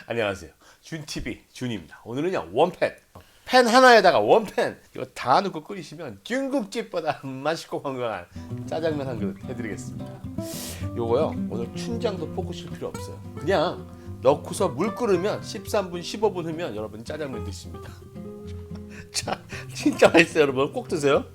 안녕하세요. 준TV 준입니다. 오늘은요 원팬 팬 하나에다가 원팬 이거 다 넣고 끓이시면 중국집보다 맛있고 건강한 짜장면 한 그릇 해드리겠습니다. 요거요 오늘 춘장도 볶으실 필요 없어요. 그냥 넣고서 물 끓으면 13분 15분 후면 여러분 짜장면 드십니다. 자 진짜 맛있어요. 여러분 꼭 드세요.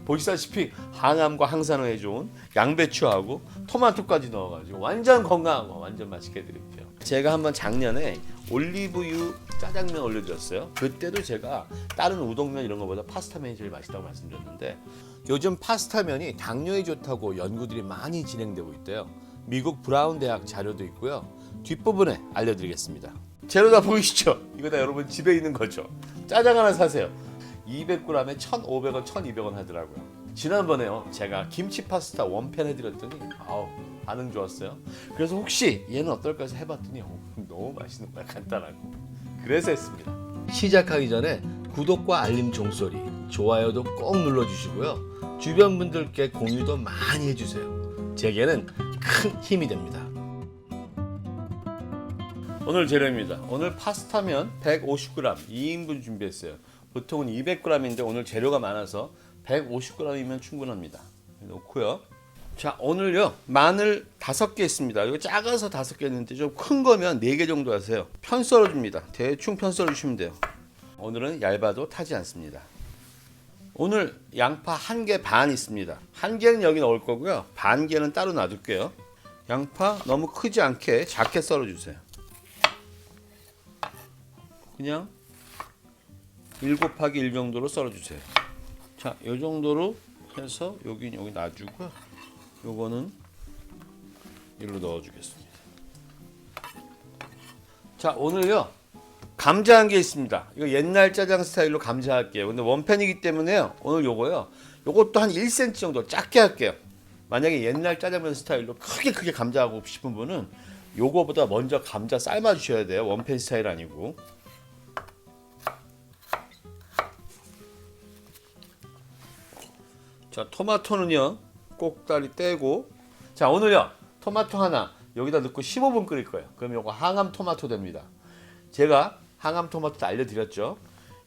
보시다시피 항암과 항산화에 좋은 양배추하고 토마토까지 넣어가지고 완전 건강한 거 완전 맛있게 해드릴게요. 제가 한번 작년에 올리브유 짜장면 올려드렸어요. 그때도 제가 다른 우동면 이런 거보다 파스타면이 제일 맛있다고 말씀드렸는데 요즘 파스타면이 당뇨에 좋다고 연구들이 많이 진행되고 있대요. 미국 브라운 대학 자료도 있고요. 뒷부분에 알려드리겠습니다. 재료 다 보이시죠? 이거 다 여러분 집에 있는 거죠. 짜장 하나 사세요. 200g에 1,500원, 1,200원 하더라고요. 지난번에요 제가 김치 파스타 원팬 해드렸더니 반응 좋았어요. 그래서 혹시 얘는 어떨까 해서 해봤더니 너무 맛있는 거야. 간단하고. 그래서 했습니다. 시작하기 전에 구독과 알림 종소리, 좋아요도 꼭 눌러주시고요. 주변 분들께 공유도 많이 해주세요. 제게는 큰 힘이 됩니다. 오늘 재료입니다. 오늘 파스타면 150g 2인분 준비했어요. 보통은 200g인데 오늘 재료가 많아서 150g이면 충분합니다. 놓고요. 자 오늘요 마늘 5개 있습니다. 이거 작아서 5개 있는데 좀 큰 거면 4개 정도 하세요. 편 썰어줍니다. 대충 편 썰어주시면 돼요. 오늘은 얇아도 타지 않습니다. 오늘 양파 1개 반 있습니다. 1개는 여기 넣을 거고요. 반 개는 따로 놔둘게요. 양파 너무 크지 않게 작게 썰어주세요. 그냥 1 곱하기 1 정도로 썰어주세요. 자, 이 정도로 해서 여기 놔주고 요거는 일로 넣어주겠습니다. 자, 오늘요 감자 1개 있습니다. 이거 옛날 짜장 스타일로 감자 할게요. 근데 원팬이기 때문에요. 오늘 요거요. 요것도 한 1cm 정도 작게 할게요. 만약에 옛날 짜장면 스타일로 크게 감자하고 싶은 분은 요거보다 먼저 감자 삶아 주셔야 돼요. 원팬 스타일 아니고. 자, 토마토는요 꼭다리 떼고. 자, 오늘요 토마토 하나 여기다 넣고 15분 끓일 거예요. 그럼 요거 항암 토마토 됩니다. 제가 항암 토마토 알려드렸죠.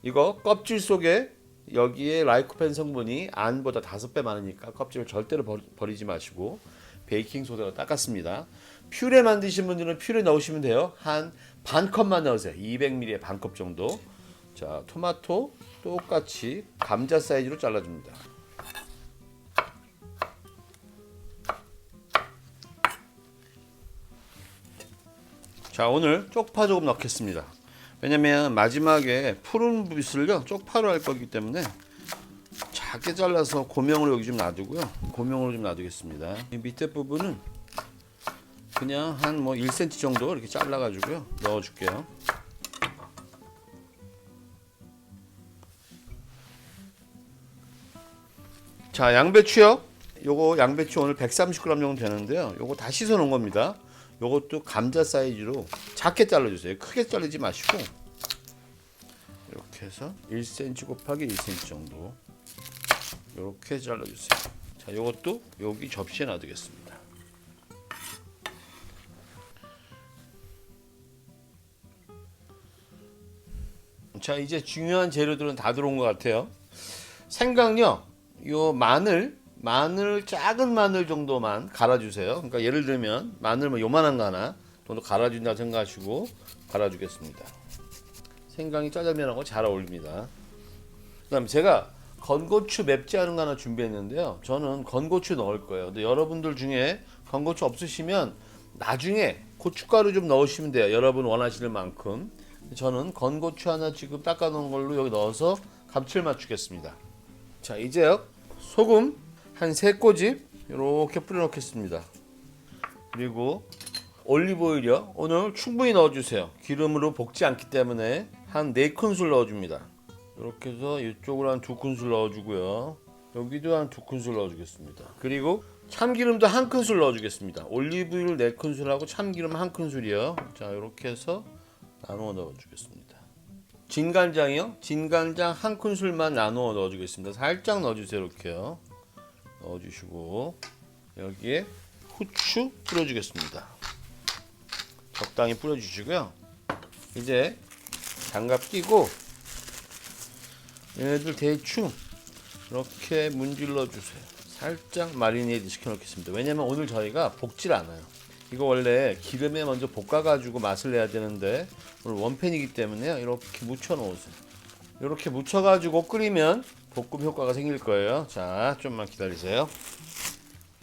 이거 껍질 속에 여기에 라이코펜 성분이 안보다 5배 많으니까 껍질을 절대로 버리지 마시고 베이킹 소다로 닦았습니다. 퓨레 만드신 분들은 퓨레 넣으시면 돼요. 한 반 컵만 넣으세요. 200ml에 반 컵 정도. 자, 토마토 똑같이 감자 사이즈로 잘라줍니다. 자, 오늘 쪽파 조금 넣겠습니다. 왜냐면 마지막에 푸른 빛을요 쪽파로 할 거기 때문에 작게 잘라서 고명으로 여기 좀 놔두고요. 고명으로 좀 놔두겠습니다. 이 밑에 부분은 그냥 한 1cm 정도 이렇게 잘라 가지고요 넣어 줄게요. 자, 양배추요. 요거 양배추 오늘 130g 정도 되는데요. 요거 다 씻어 놓은 겁니다. 요것도 감자 사이즈로 작게 잘라주세요. 크게 자르지 마시고 이렇게 해서 1cm 곱하기 1cm 정도 이렇게 잘라주세요. 자, 요것도 여기 접시에 놔두겠습니다. 자, 이제 중요한 재료들은 다 들어온 것 같아요. 생강요, 요 마늘 작은 마늘 정도만 갈아주세요. 그러니까 예를 들면 마늘 요만한 거 하나 정도 갈아준다고 생각하시고 갈아주겠습니다. 생강이 짜장면하고 잘 어울립니다. 그다음 제가 건고추 맵지 않은 거 하나 준비했는데요. 저는 건고추 넣을 거예요. 근데 여러분들 중에 건고추 없으시면 나중에 고춧가루 좀 넣으시면 돼요. 여러분 원하시는 만큼. 저는 건고추 하나 지금 닦아 놓은 걸로 여기 넣어서 감칠맛 주겠습니다. 자, 이제요 소금 한 3꼬집 이렇게 뿌려 넣겠습니다. 그리고 올리브오일이요. 오늘 충분히 넣어주세요. 기름으로 볶지 않기 때문에 한 4큰술 넣어줍니다. 이렇게 해서 이쪽으로 한 2큰술 넣어주고요. 여기도 한 2큰술 넣어주겠습니다. 그리고 참기름도 1큰술 넣어주겠습니다. 올리브오일 4큰술하고 참기름 1큰술이요. 자, 이렇게 해서 나누어 넣어주겠습니다. 진간장이요. 진간장 1큰술만 나누어 넣어주겠습니다. 살짝 넣어주세요. 이렇게요. 넣어주시고 여기에 후추 뿌려주겠습니다. 적당히 뿌려주시고요. 이제 장갑 끼고 얘네들 대충 이렇게 문질러 주세요. 살짝 마리네이드 시켜 놓겠습니다. 왜냐면 오늘 저희가 볶질 않아요. 이거 원래 기름에 먼저 볶아 가지고 맛을 내야 되는데 오늘 원팬이기 때문에요. 이렇게 묻혀 놓으세요. 이렇게 묻혀 가지고 끓이면 볶음 효과가 생길 거예요. 자, 좀만 기다리세요.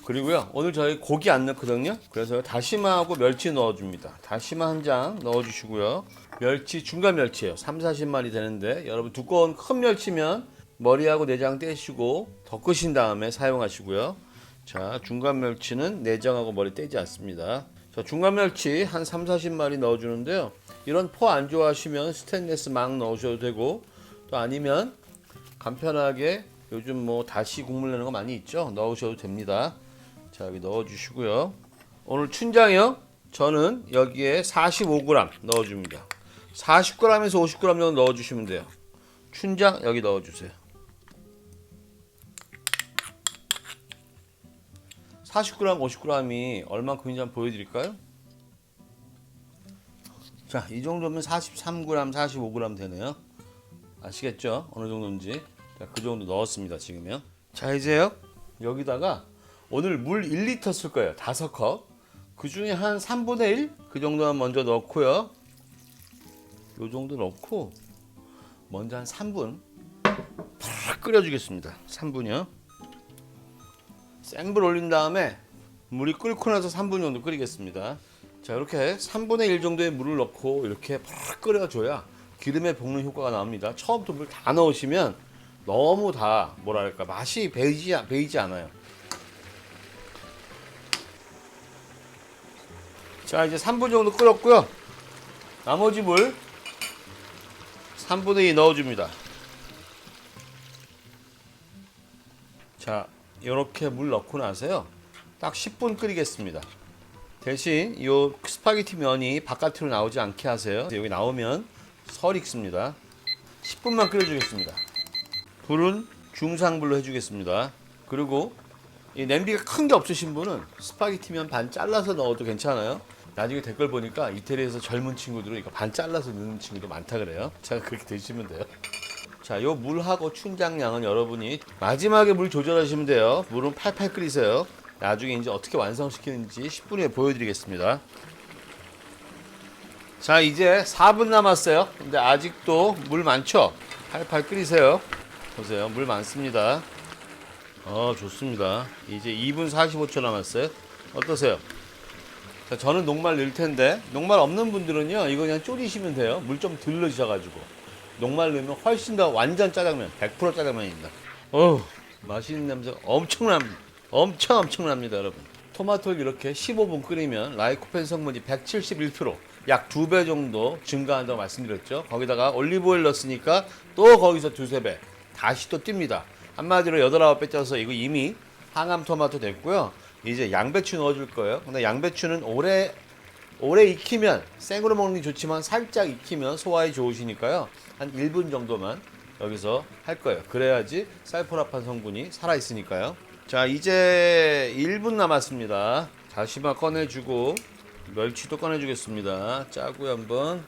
그리고요, 오늘 저희 고기 안 넣거든요. 그래서 다시마하고 멸치 넣어줍니다. 다시마 한 장 넣어주시고요. 멸치, 중간 멸치예요. 3, 40마리 되는데 여러분 두꺼운 큰 멸치면 머리하고 내장 떼시고 덮으신 다음에 사용하시고요. 자, 중간 멸치는 내장하고 머리 떼지 않습니다. 자, 중간 멸치 한 3, 40마리 넣어주는데요. 이런 포 안 좋아하시면 스테인리스 막 넣으셔도 되고, 또 아니면 간편하게 요즘 뭐 다시 국물 내는 거 많이 있죠. 넣으셔도 됩니다. 자, 여기 넣어주시고요. 오늘 춘장이요. 저는 여기에 45g 넣어줍니다. 40g에서 50g 정도 넣어주시면 돼요. 춘장 여기 넣어주세요. 40g, 50g이 얼만큼인지 한번 보여드릴까요? 자, 이 정도면 43g, 45g 되네요. 아시겠죠? 어느 정도인지. 자, 그 정도 넣었습니다, 지금요. 자, 이제요. 여기다가 오늘 물 1리터 쓸 거예요. 5컵. 그 중에 한 3분의 1? 그 정도만 먼저 넣고요. 요 정도 넣고 먼저 한 3분 팍 끓여주겠습니다. 3분이요. 센 불 올린 다음에 물이 끓고 나서 3분 정도 끓이겠습니다. 자, 이렇게 3분의 1 정도의 물을 넣고 이렇게 팍 끓여줘야 기름에 볶는 효과가 나옵니다. 처음부터 물 다 넣으시면 너무 다 뭐랄까 맛이 배이지 않아요. 자, 이제 3분 정도 끓였고요. 나머지 물 3분의 2 넣어줍니다. 자, 이렇게 물 넣고 나서요. 딱 10분 끓이겠습니다. 대신 이 스파게티 면이 바깥으로 나오지 않게 하세요. 여기 나오면 설 익습니다. 10분만 끓여주겠습니다. 불은 중상불로 해주겠습니다. 그리고 이 냄비가 큰 게 없으신 분은 스파게티면 반 잘라서 넣어도 괜찮아요. 나중에 댓글 보니까 이태리에서 젊은 친구들은 이거 반 잘라서 넣는 친구도 많다 그래요. 자, 그렇게 드시면 돼요. 자, 요 물하고 춘장량은 여러분이 마지막에 물 조절하시면 돼요. 물은 팔팔 끓이세요. 나중에 이제 어떻게 완성시키는지 10분 후에 보여드리겠습니다. 자, 이제 4분 남았어요. 근데 아직도 물 많죠? 팔팔 끓이세요. 보세요, 물 많습니다. 좋습니다. 이제 2분 45초 남았어요. 어떠세요? 자, 저는 녹말 넣을 텐데 녹말 없는 분들은요, 이거 그냥 졸이시면 돼요. 물 좀 덜 넣으셔가지고 녹말 넣으면 훨씬 더 완전 짜장면, 100% 짜장면입니다. 맛있는 냄새가 엄청납니다, 여러분. 토마토를 이렇게 15분 끓이면 라이코펜 성분이 171%, 약 2배 정도 증가한다고 말씀드렸죠. 거기다가 올리브오일 넣었으니까 또 거기서 2, 3배 다시 또 뜁니다. 한마디로 8, 9배 쪄서 이거 이미 항암 토마토 됐고요. 이제 양배추 넣어줄 거예요. 근데 양배추는 오래 익히면, 생으로 먹는 게 좋지만 살짝 익히면 소화에 좋으시니까요. 한 1분 정도만 여기서 할 거예요. 그래야지 살포라판 성분이 살아있으니까요. 자, 이제 1분 남았습니다. 다시마 꺼내주고 멸치도 꺼내주겠습니다. 짜고요, 한번.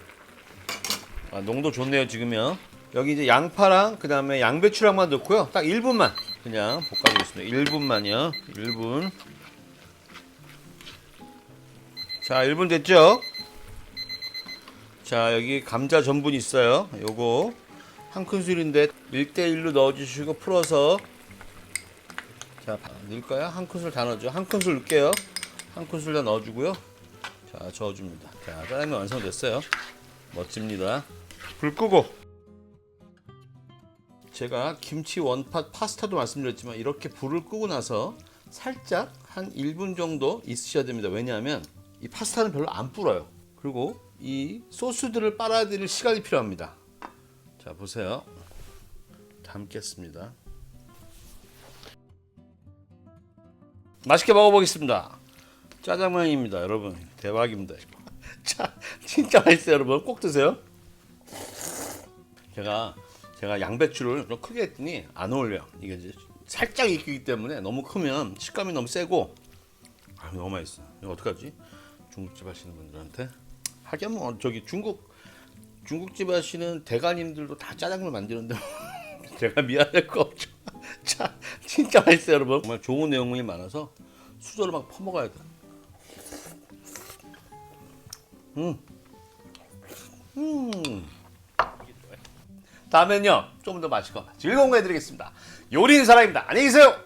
농도 좋네요, 지금요. 여기 이제 양파랑 그 다음에 양배추랑만 넣고요. 딱 1분만 그냥 볶아주겠습니다. 1분만요. 1분. 자, 1분 됐죠? 자, 여기 감자 전분 있어요. 요거 한 큰술인데 1대1로 넣어주시고 풀어서, 자, 넣을까요? 한 큰술 다 넣어줘. 한 큰술 넣을게요. 한 큰술 다 넣어주고요. 자, 저어줍니다. 자, 짜장면 완성됐어요. 멋집니다. 불 끄고, 제가 김치 원팟 파스타도 말씀드렸지만 이렇게 불을 끄고 나서 살짝 한 1분 정도 있으셔야 됩니다. 왜냐하면 이 파스타는 별로 안 불어요. 그리고 이 소스들을 빨아들일 시간이 필요합니다. 자, 보세요. 담겠습니다. 맛있게 먹어보겠습니다. 짜장면입니다, 여러분. 대박입니다. 자, 진짜 맛있어요, 여러분. 꼭 드세요. 제가 양배추를 좀 크게 했더니 안 어울려요. 이게 이제 살짝 익히기 때문에 너무 크면 식감이 너무 세고, 너무 맛있어. 이거 어떡하지? 중국집 하시는 분들한테. 하긴 뭐 저기 중국집 하시는 대가님들도 다 짜장면 만드는데 제가 미안할 거 없죠. 자, 진짜 맛있어요, 여러분. 정말 좋은 내용이 많아서 수저로 막 퍼먹어야 돼. 다음엔요 좀 더 맛있고 즐거운 거 해드리겠습니다. 요리인 사람입니다. 안녕히 계세요.